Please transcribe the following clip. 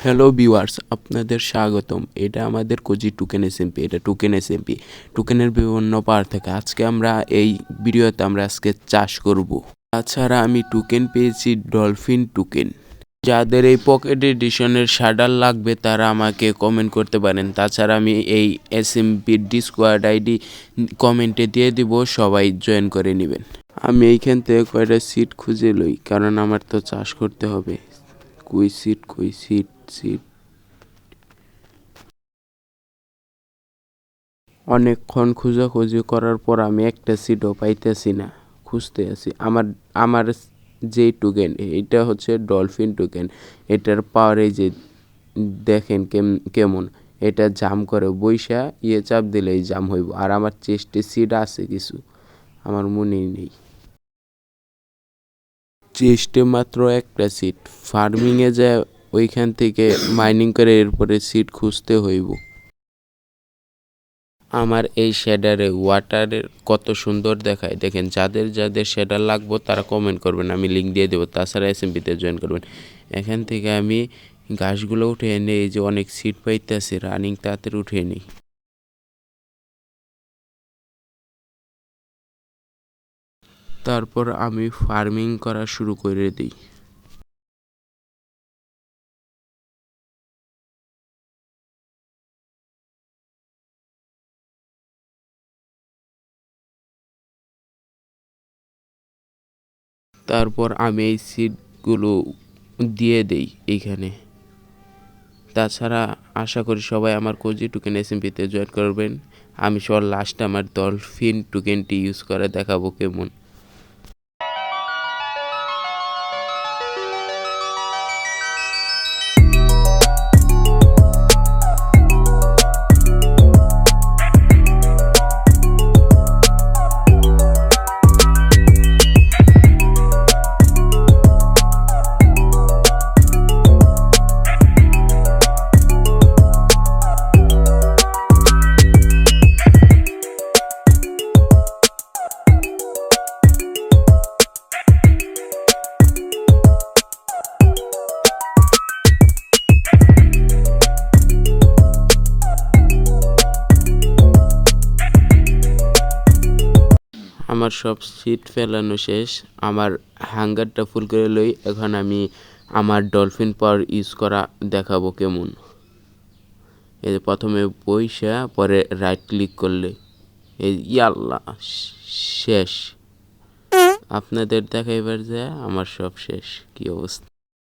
Hello viewers, আপনাদের স্বাগতম। এটা আমাদের কোজি টোকেন এসএমপি। এটা টোকেন এসএমপি, টোকেনের বিভিন্ন পার্ট থেকে আজকে আমরা এই ভিডিওতে আমরা আজকে চাষ করব। তাছাড়া আমি টোকেন পেয়েছি ডলফিন টোকেন। যাদের এই পকেট এডিশনের শাডার লাগবে তারা আমাকে কমেন্ট করতে পারেন। তাছাড়া আমি এই এসএমপির ডিসকোয়াড আইডি কমেন্টে দিয়ে দিব, সবাই জয়েন করে নেবেন। আমি এইখান থেকে কয়টা সিট খুঁজে লই, কারণ আমার তো চাষ করতে হবে। কই সিট অনেকক্ষণ খোঁজাখুঁজি করার পর আমি একটা সিটও পাইতেছি না, খুঁজতে আছি। আমার যেই টোকেন, এটা হচ্ছে ডলফিন টোকেন। এটার পাওয়ার এই যে দেখেন কেমন, এটা জাম করে বইসা চাপ দিলেই জাম হইব। আর আমার চেস্টে সিট আছে কিছু, আমার মনেই নেই। চেস্টে মাত্র একটা সিট। ফার্মিংয়ে যায় ওইখান থেকে মাইনিং করে এরপরে সিট খুঁজতে হইব। আমার এই শেডারে ওয়াটারের কত সুন্দর দেখায় দেখেন। যাদের যাদের শেডার লাগবে তারা কমেন্ট করবেন, আমি লিঙ্ক দিয়ে দেবো। তাছাড়া এসএমপিতে জয়েন করবেন। এখান থেকে আমি ঘাসগুলো উঠিয়ে নিই, এই যে অনেক সিট পাইতেছি, রানিং তাড়াতাড়ি উঠিয়ে নিই। তারপর আমি ফার্মিং করা শুরু করে দিই। তারপর আমি এই সিটগুলো দিয়ে দেই এইখানে। তাছাড়া আশা করি সবাই আমার কোজি টোকেন এসএমপিতে জয়েন করবেন। আমি সবার লাস্টে আমার ডলফিন টোকেনটি ইউজ করে দেখাবো কেমন। আমার সব সিট ফেলানো শেষ, আমার হ্যাঙ্গারটা ফুল করে লই। এখন আমি আমার ডলফিন পাওয়ার ইউজ করা দেখাবো কেমন। এই যে প্রথমে বইসা পরে রাইট ক্লিক করলে এই ইয়াল্লা শেষ। আপনাদের দেখাইবার যায় আমার সব শেষ। কি অবস্থা!